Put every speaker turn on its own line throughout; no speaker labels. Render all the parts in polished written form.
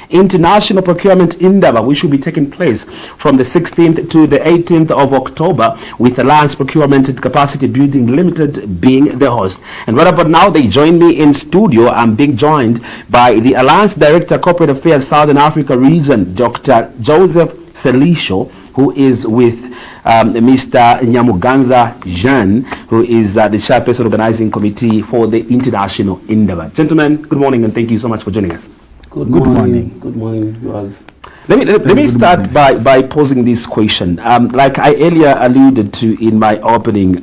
International Procurement Indaba, which will be taking place from the 16th to the 18th of October, with Alliance Procurement and Capacity Building Limited being the host. And right about now, they join me in studio. I'm being joined by the Alliance Director, Corporate Affairs, Southern Africa Region, Dr. Joseph Selisho, who is with Mr. Nyamuganza Jean, who is the Chairperson Organizing Committee for the International Indaba. Gentlemen, good morning and thank you so much for joining us.
Good morning.
Good morning, viewers.
Let me start by posing this question. Like I earlier alluded to in my opening,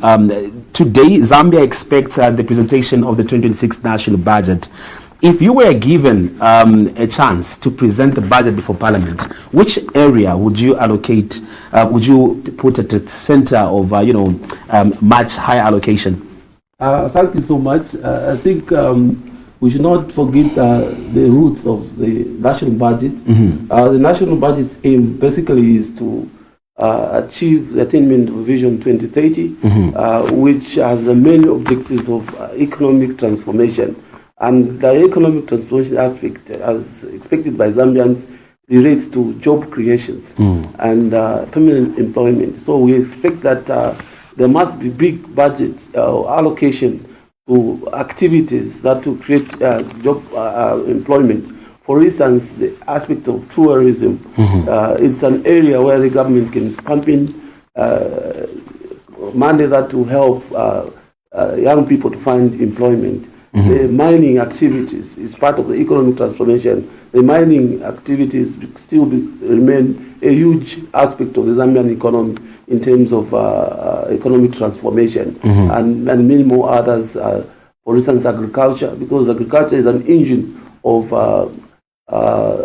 today Zambia expects the presentation of the 2026 national budget. If you were given a chance to present the budget before Parliament, which area would you allocate? Would you put at the center of much higher allocation?
Thank you so much. I think we should not forget the roots of the national budget.
Mm-hmm.
The national budget's aim basically is to achieve the attainment of Vision 2030,
mm-hmm.
Which has the main objectives of economic transformation. And the economic transformation aspect, as expected by Zambians, relates to job creations and permanent employment. So we expect that there must be big budget allocation to activities that will create job employment. For instance, the aspect of tourism, it's an area where the government can pump in money that will help young people to find employment. The mining activities is part of the economic transformation. The mining activities still remain a huge aspect of the Zambian economy in terms of economic transformation, and many more others. For instance, agriculture, because agriculture is an engine of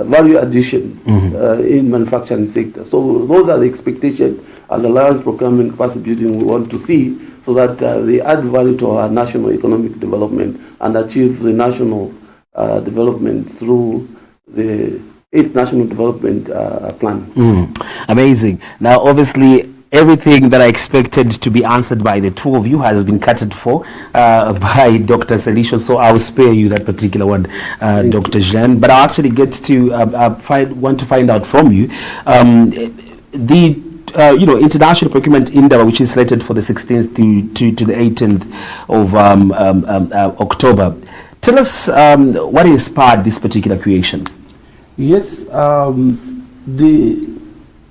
value addition in manufacturing sector. So those are the expectations and Alliance Procurement Capacity Building we want to see, so that they add value to our national economic development and achieve the national development through the 8th National Development Plan.
Amazing. Now, obviously, everything that I expected to be answered by the two of you has been catered for by Dr. Selisho, so I'll spare you that particular one, Dr. Jean. But I actually get to want to find out from you the International Procurement Indaba, which is slated for the 16th to the 18th of October. Tell us what inspired this particular creation.
Yes, the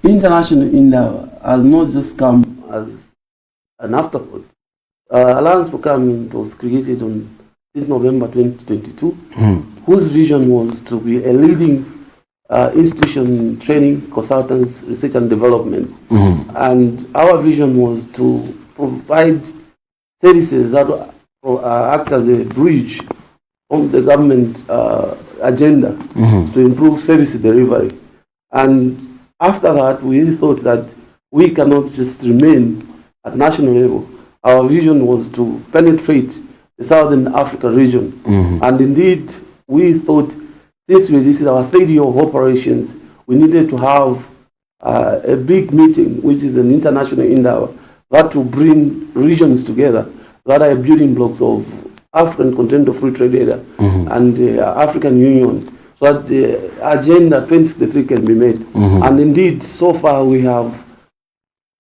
International Indaba has not just come as an afterthought. Alliance Procurement was created on 6 November 2022, whose vision was to be a leading institution in training, consultants, research and development. And our vision was to provide services that act as a bridge on the government agenda to improve service delivery. And after that, we thought that we cannot just remain at national level. Our vision was to penetrate the Southern Africa region. And indeed, we thought, since this is our third year of operations, we needed to have a big meeting, which is an international Indaba, that will bring regions together, that are building blocks of African Continental Free Trade Area and the African Union, so that the Agenda 2063 can be made. And indeed, so far we have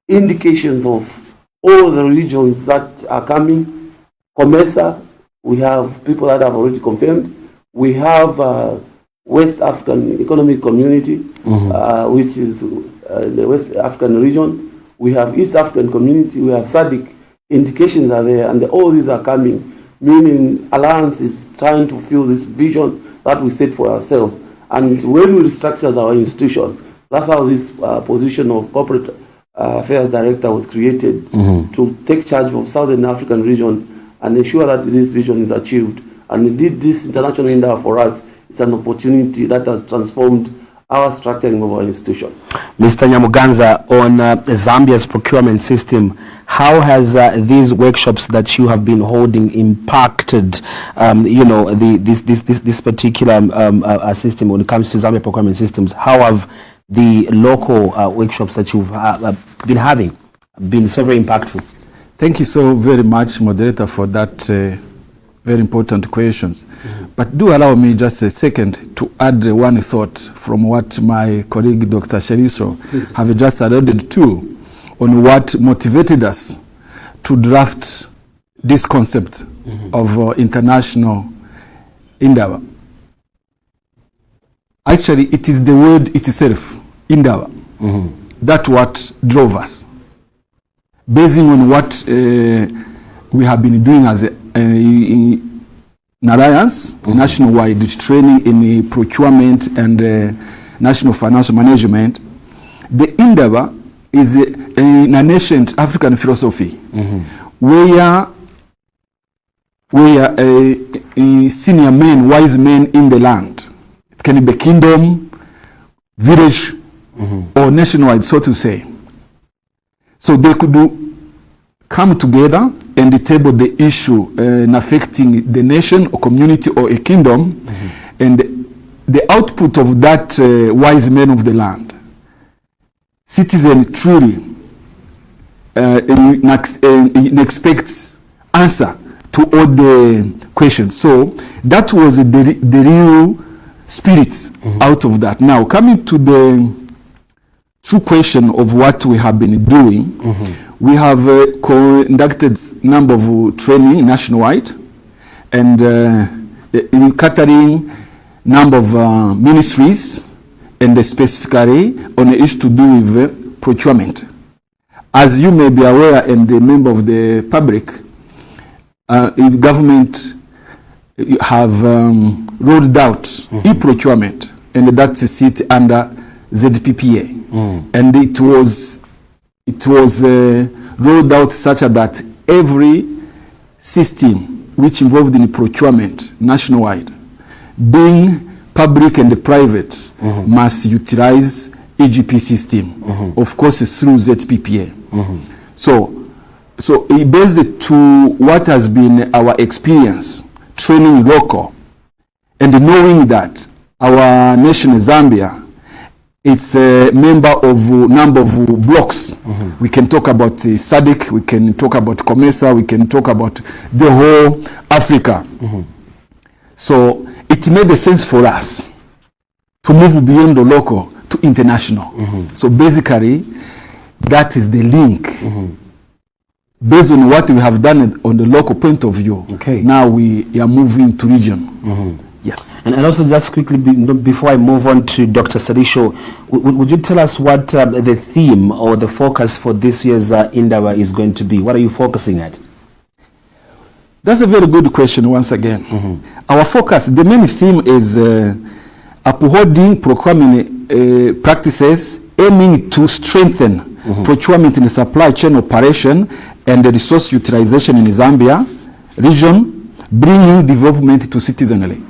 indications of all the regions that are coming. COMESA, we have people that have already confirmed. We have West African Economic Community, which is the West African region. We have East African Community, we have SADC. Indications are there, and all these are coming, meaning Alliance is trying to fulfill this vision that we set for ourselves. And when we restructure our institution, that's how this position of Corporate Affairs Director was created, to take charge of Southern African region and ensure that this vision is achieved. And indeed, this international Indaba for us, it's an opportunity that has transformed our structuring of our institution.
Mr. Nyamuganza, on Zambia's procurement system, how has these workshops that you have been holding impacted, this particular system when it comes to Zambia procurement systems? How have the local workshops that you've been having been so very impactful?
Thank you so very much, moderator, for that very important questions. But do allow me just a second to add one thought from what my colleague Dr. Sheriso have just alluded to on what motivated us to draft this concept of international Indaba. Actually, it is the word itself, Indaba, that what drove us. Basing on what we have been doing as an alliance, nationwide training in procurement and national financial management, the Indaba is an ancient African philosophy where a senior men, wise men in the land, it can be kingdom, village, or nationwide, so to say. So they could come together and table the issue affecting the nation or community or a kingdom, and the output of that wise men of the land, citizen truly expects answer to all the questions. So that was the real spirit out of that. Now, coming to the true question of what we have been doing, we have conducted number of training nationwide and in catering number of ministries, and specifically on the issue to do with procurement. As you may be aware, and a member of the public, government have rolled out e-procurement, and that's a seat under ZPPA. And it was rolled out such that every system which involved in procurement nationwide, being public and private, must utilize EGP system, of course through ZPPA. So based to what has been our experience training local, and knowing that our nation Zambia, it's a member of a number of blocks. We can talk about SADC, we can talk about COMESA, we can talk about the whole Africa. So it made sense for us to move beyond the local to international. So basically, that is the link. Based on what we have done on the local point of view, now we are moving to region. Yes.
And also just quickly, before I move on to Dr. Sadisho, would you tell us what the theme or the focus for this year's Indaba is going to be? What are you focusing at?
That's a very good question once again. Our focus, the main theme is upholding procurement practices aiming to strengthen procurement in the supply chain operation and the resource utilization in Zambia region, bringing development to citizenry.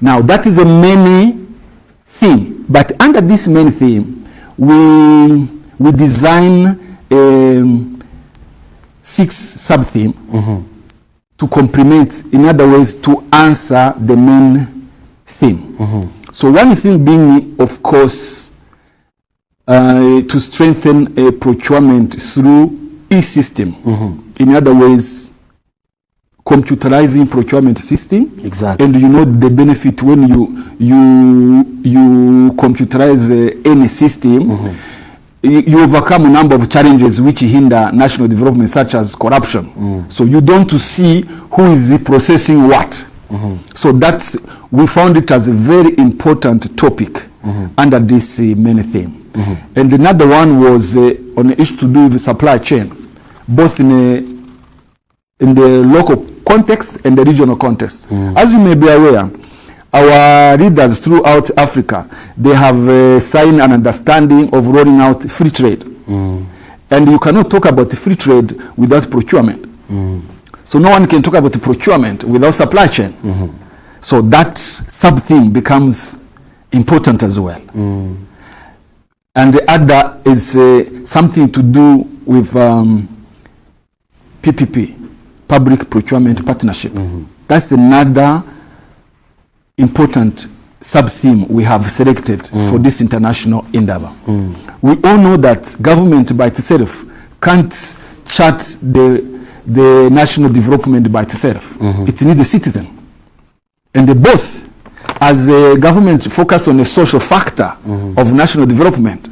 Now that is a main theme, but under this main theme, we design 6 sub-theme to complement, in other ways, to answer the main theme. So one thing being, of course, to strengthen a procurement through e-system. In other ways, computerizing procurement system.
Exactly.
And you know the benefit when you computerize any system, you overcome a number of challenges which hinder national development, such as corruption. So you don't see who is processing what. So that's, we found it as a very important topic under this main theme. And another one was on the issue to do with supply chain, both in the local context and the regional context. As you may be aware, our leaders throughout Africa, they have signed an understanding of rolling out free trade. And you cannot talk about free trade without procurement. So no one can talk about procurement without supply chain. So that sub-theme becomes important as well. And the other is something to do with PPP, Public Procurement Partnership. That's another important sub-theme we have selected for this international Indaba. We all know that government by itself can't chart the the national development by itself. It needs the citizen. And they both, as a government, focus on the social factor of national development.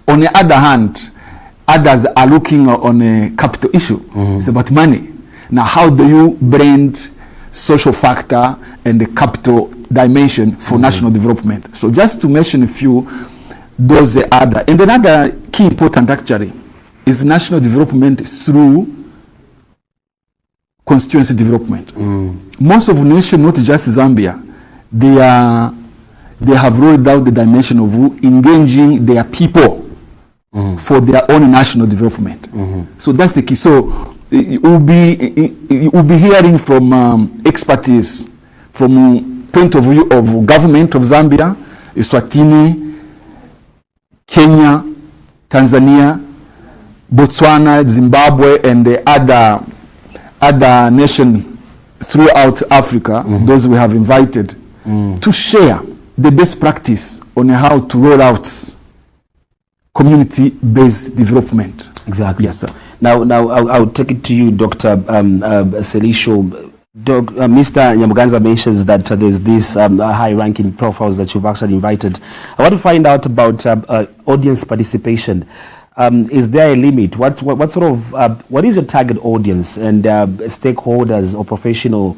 On the other hand, others are looking on a capital issue. It's about money. Now, how do you blend social factor and the capital dimension for national development? So just to mention a few, those are other. And another key important actually is national development through constituency development. Most of the nation, not just Zambia, they have rolled out the dimension of engaging their people for their own national development. So that's the key. So you will be hearing from expertise from point of view of government of Zambia, Eswatini, Kenya, Tanzania, Botswana, Zimbabwe, and the other nation throughout Africa, those we have invited, to share the best practice on how to roll out community-based development.
Exactly.
Yes, sir.
Now I'll take it to you, Dr. Selisho. Mr. Nyamuganza mentions that there's this high-ranking profiles that you've actually invited. I want to find out about audience participation. Is there a limit? What sort of what is your target audience and stakeholders or professional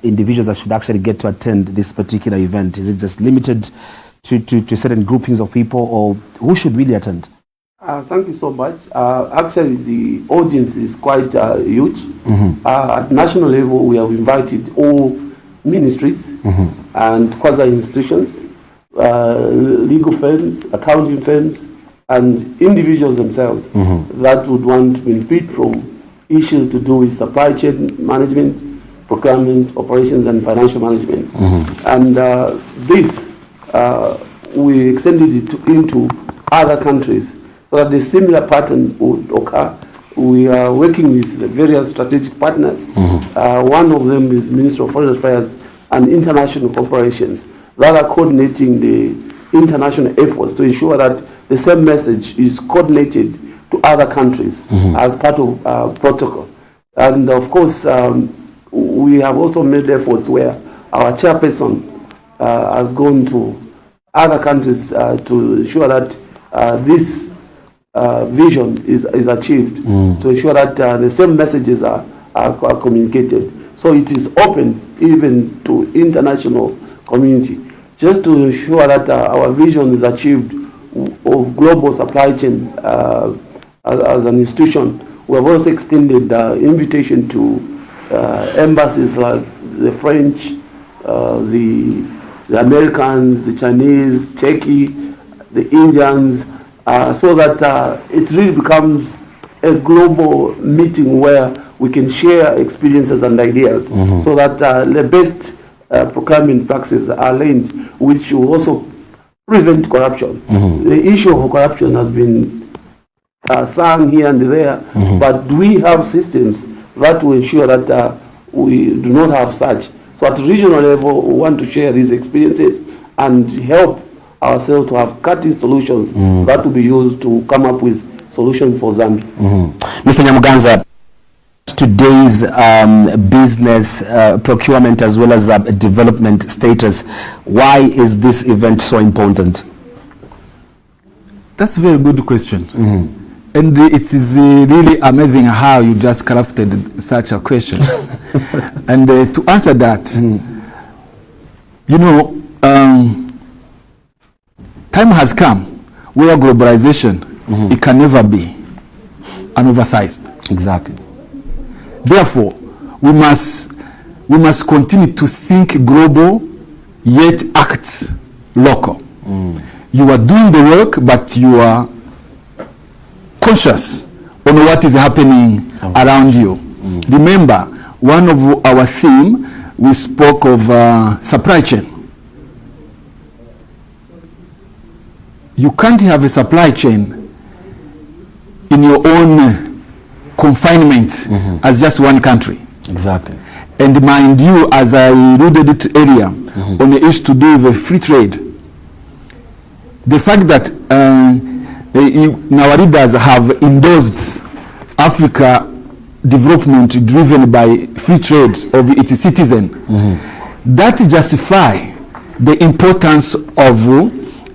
individuals that should actually get to attend this particular event? Is it just limited to certain groupings of people, or who should really attend?
Thank you so much. Actually, the audience is quite huge. At national level, we have invited all ministries and quasi-institutions, legal firms, accounting firms, and individuals themselves that would want to benefit from issues to do with supply chain management, procurement, operations, and financial management. And this, we extended it into other countries so that the similar pattern would occur. We are working with various strategic partners. One of them is Ministry of Foreign Affairs and International Corporations that are coordinating the international efforts to ensure that the same message is coordinated to other countries as part of protocol. And of course, we have also made efforts where our chairperson has gone to other countries to ensure that this vision is achieved, to ensure that the same messages are communicated. So it is open even to international community, just to ensure that our vision is achieved of global supply chain as an institution. We have also extended invitation to embassies like the French, the Americans, the Chinese, Turkey, the Indians, so that it really becomes a global meeting where we can share experiences and ideas, so that the best procurement practices are linked, which will also prevent corruption. The issue of corruption has been sung here and there, but we have systems that will ensure that we do not have such. So at regional level, we want to share these experiences and help ourselves to have cutting solutions that will be used to come up with solutions for Zambia.
Mr. Nyamuganza, today's business procurement as well as development status, why is this event so important?
That's a very good question. And it is really amazing how you just crafted such a question. And to answer that, you know, time has come where globalization, it can never be an oversized.
Exactly.
Therefore, we must continue to think global, yet act local. You are doing the work, but you are conscious on what is happening around you. Remember, one of our theme, we spoke of supply chain. You can't have a supply chain in your own confinement as just one country.
Exactly.
And mind you, as I alluded it earlier, on the issue to do with free trade, the fact that our leaders have endorsed Africa development driven by free trade of its citizens. That justify the importance of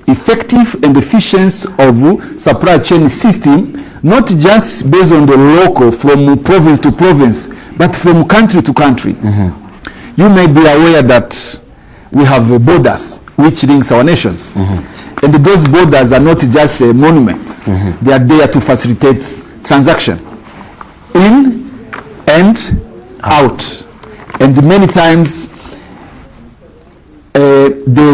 effective and efficiency of supply chain system, not just based on the local, from province to province, but from country to country. You may be aware that we have borders which links our nations. And those borders are not just a monument. They are there to facilitate transaction in and out. And many times the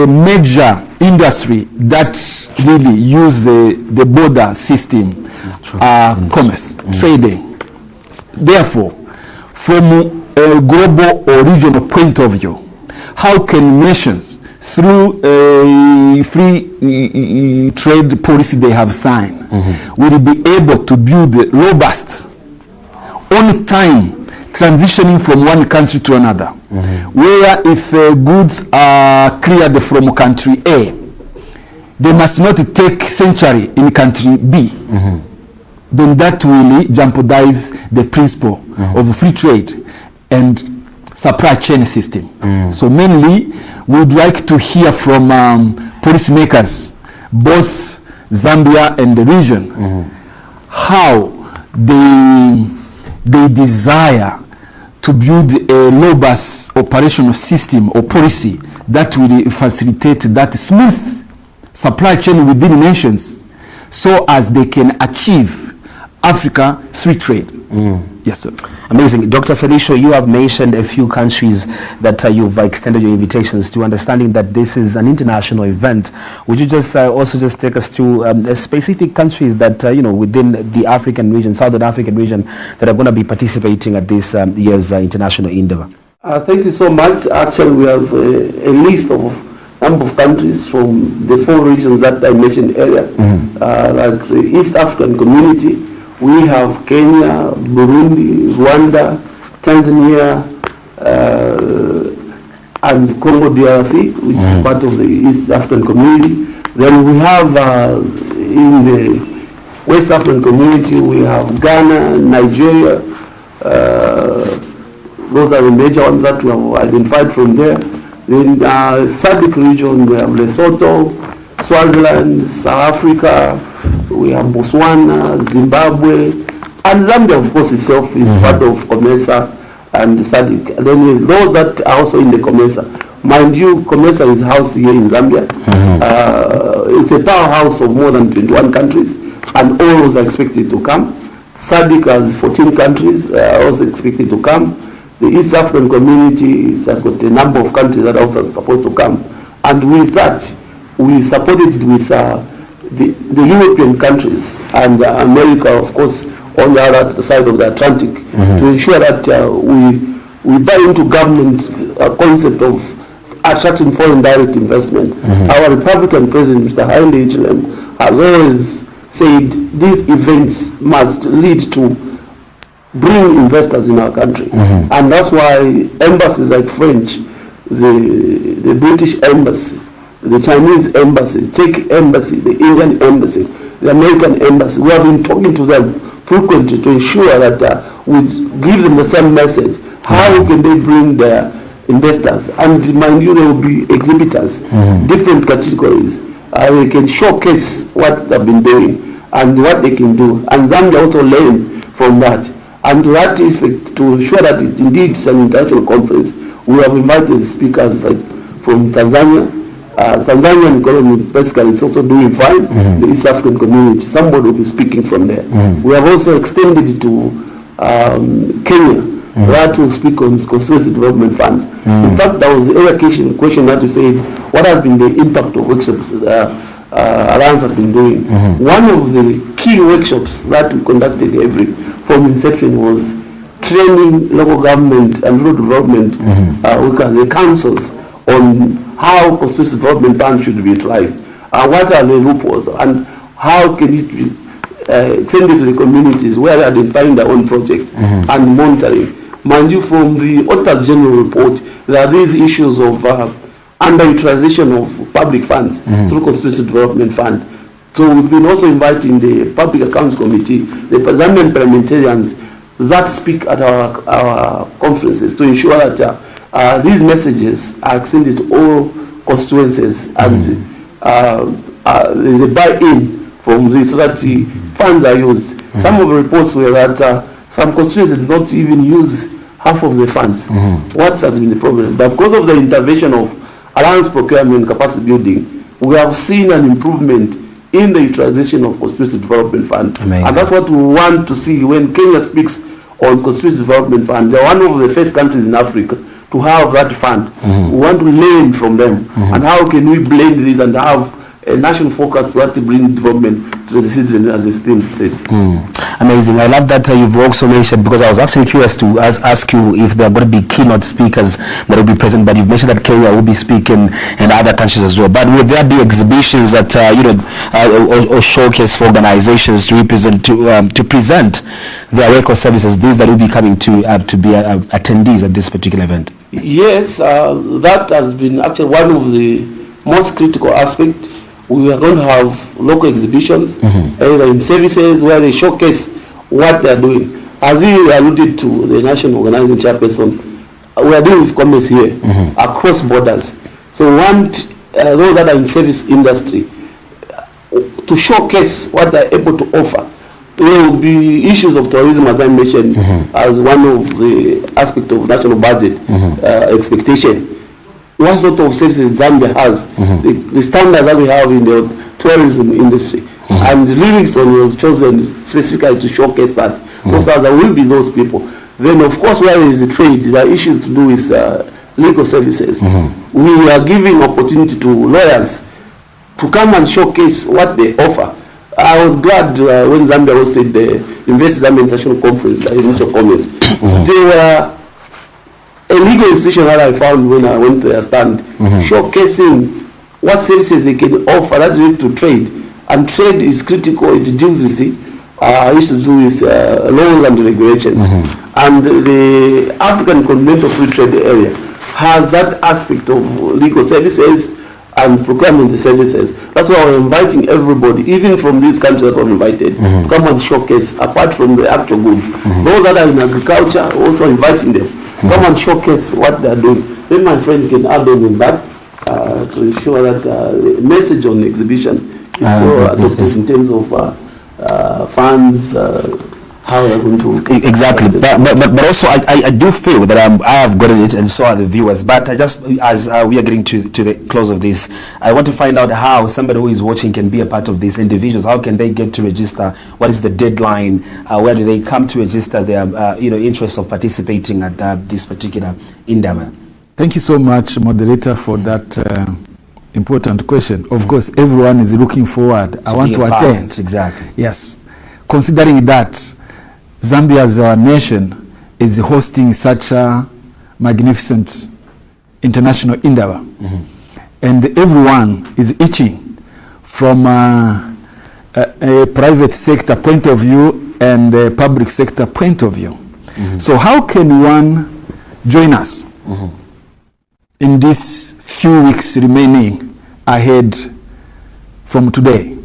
major industry that really use the border system are commerce, trading. Therefore, from a global or regional point of view, how can nations, through a free trade policy they have signed, will be able to build robust, on time, transitioning from one country to another, where if goods are cleared from country A, they must not take century in country B. Then that will jeopardize the principle of free trade and supply chain system. So mainly, we would like to hear from policymakers, both Zambia and the region, how they desire to build a robust operational system or policy that will facilitate that smooth supply chain within nations, so as they can achieve Africa free trade. Yes, sir.
Amazing. Dr. Salisho, you have mentioned a few countries that you've extended your invitations to, understanding that this is an international event. Would you just also just take us through specific countries that, within the African region, Southern African region, that are going to be participating at this year's International Indaba?
Thank you so much. Actually, we have a list of number of countries from the 4 regions that I mentioned earlier, like the East African Community. We have Kenya, Burundi, Rwanda, Tanzania, and Congo DRC, which is part of the East African Community. Then we have in the West African Community, we have Ghana, Nigeria. Those are the major ones that we have identified from there. In SADC region, we have Lesotho, Swaziland, South Africa, we have Botswana, Zimbabwe, and Zambia, of course, itself is part of COMESA and SADC. And then those that are also in the COMESA. Mind you, COMESA is housed here in Zambia. It's a powerhouse of more than 21 countries, and all those are expected to come. SADC has 14 countries also expected to come. The East African Community has got a number of countries that are also supposed to come. And with that, we supported it with the European countries and America, of course, on the other side of the Atlantic, to ensure that we buy into government concept of attracting foreign direct investment. Our Republican President, Mr. Haile Hichilema, has always said these events must lead to bring investors in our country. And that's why embassies like French, the British Embassy, the Chinese Embassy, Czech Embassy, the Indian Embassy, the American Embassy, we have been talking to them frequently to ensure that we give them the same message. How can they bring their investors? And mind you, there will be exhibitors, different categories. They can showcase what they've been doing and what they can do. And Zambia also learn from that. And to that effect, to ensure that it indeed is an international conference, we have invited speakers like from Tanzania. Tanzanian economy basically is also doing fine. The East African Community, somebody will be speaking from there. We have also extended it to Kenya, where to speak on constituency development funds. In fact, there was a question that you said, what has been the impact of workshops Alliance has been doing? One of the key workshops that we conducted from inception was training local government and rural development, the councils, on how constituency development funds should be utilized, what are the loopholes, and how can it be extended to the communities where they are identifying their own projects and monitoring. Mind you, from the Auditor's General report, there are these issues of underutilization of public funds through constituency development fund. So we've been also inviting the Public Accounts Committee, the Zambian parliamentarians that speak at our conferences to ensure that these messages are extended to all constituencies and there's a buy-in from this so that the funds are used. Some of the reports were that some constituencies did not even use half of the funds. What has been the problem? But because of the intervention of alliance procurement capacity building, we have seen an improvement in the utilization of constituency development fund.
Amazing.
And that's what we want to see when Kenya speaks on constituency development fund. They are one of the first countries in Africa to have that fund. We want to learn from them. And how can we blend this and have a national focus to bring development to the citizen as the theme states.
Amazing. I love that you've also mentioned, because I was actually curious to ask you if there are going to be keynote speakers that will be present, but you've mentioned that Kenya will be speaking and other countries as well. But will there be exhibitions that or showcase for organizations to represent to present their work or services, these that will be coming to be attendees at this particular event?
Yes, that has been actually one of the most critical aspects. We are going to have local exhibitions, either in services where they showcase what they are doing. As you alluded to, the national organizing chairperson, we are doing this commerce here across borders. So we want those that are in service industry to showcase what they are able to offer. There will be issues of tourism, as I mentioned, as one of the aspects of national budget expectation. What sort of services Zambia has, the standard that we have in the tourism industry. And Livingston was chosen specifically to showcase that. Because there will be those people. Then, of course, where there is a trade, there are issues to do with legal services. We are giving opportunity to lawyers to come and showcase what they offer. I was glad when Zambia hosted the Invest Zambia International Conference, the initial comments. They were a legal institution that I found when I went to their stand, showcasing what services they can offer that relate to trade. And trade is critical. It deals with issues to do with laws and regulations. And the African Continental Free Trade Area has that aspect of legal services and procurement services. That's why we're inviting everybody, even from these countries that were invited, to come and showcase, apart from the actual goods. Those that are in agriculture, also inviting them. Come and showcase what they're doing. Then my friend can add on in that to ensure that the message on the exhibition is adopted in terms of funds, how they're going to...
Exactly. But also I do feel that I have gotten it, and so are the viewers. But I just, as we are getting to the close of this, I want to find out how somebody who is watching can be a part of these individuals. How can they get to register? What is the deadline? Where do they come to register their interest of participating at this particular Indaba?
Thank you so much, moderator, for that important question. Of course, everyone is looking forward. I want to attend.
Exactly.
Yes. Considering that Zambia as our nation is hosting such a magnificent international Indaba, and everyone is itching from a private sector point of view and a public sector point of view. So how can one join us in these few weeks remaining ahead from today?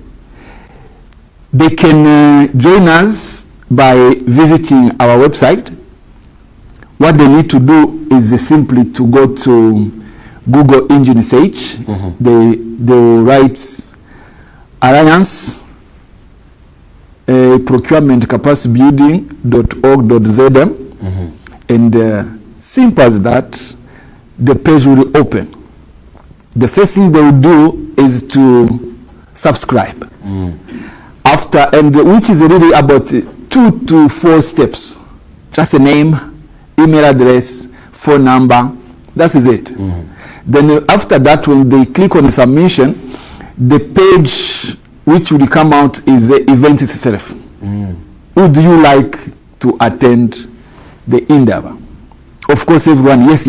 They can join us by visiting our website. What they need to do is simply to go to Google engine search. They will write Alliance Procurement Capacity Building.org.zm, and simple as that, the page will open. The first thing they will do is to subscribe. After, and which is really about 2 to 4 steps. Just a name, email address, phone number. That is it. Then after that, when they click on the submission, the page which will come out is the event itself. Would you like to attend the Indaba? Of course, everyone, yes.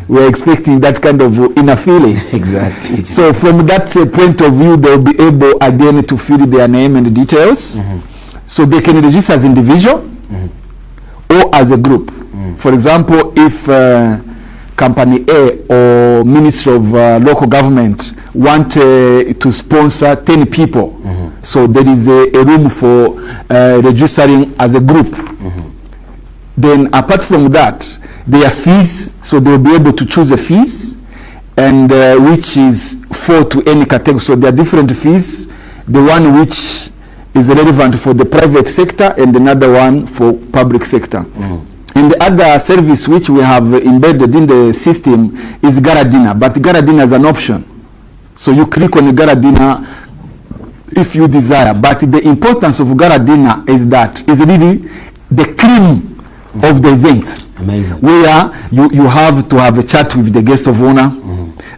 We're expecting that kind of inner feeling.
Exactly.
So from that point of view, they'll be able again to fill their name and the details. So they can register as individual or as a group. For example, if company A or Ministry of Local Government want to sponsor 10 people. So there is a room for registering as a group. Then apart from that, their fees, so they will be able to choose a fees, and which is for to any category. So there are different fees. The one which is relevant for the private sector and another one for public sector. And the other service which we have embedded in the system is Garadina, but Garadina is an option. So you click on Garadina if you desire. But the importance of Garadina is that it's really the cream of the event.
Amazing.
Where you have to have a chat with the guest of honor,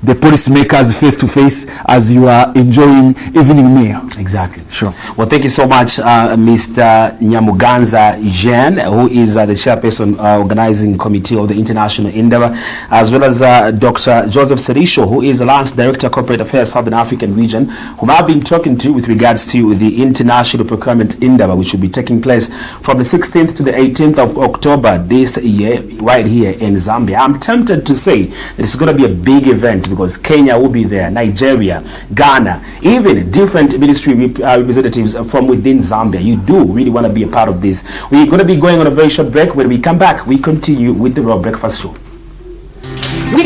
the policymakers face to face as you are enjoying evening meal.
Exactly.
Sure.
Well, thank you so much, Mr. Nyamuganza Jean, who is the chairperson organizing committee of the International Indaba, as well as Dr. Joseph Serisho, who is the Alliance Director Corporate Affairs Southern African Region, whom I've been talking to with regards to the International Procurement Indaba, which will be taking place from the 16th to the 18th of October this year, right here in Zambia. I'm tempted to say that it's going to be a big event because Kenya will be there, Nigeria, Ghana, even different ministry representatives from within Zambia. You do really want to be a part of this. We're going to be going on a very short break. When we come back, we continue with the Raw Breakfast Show.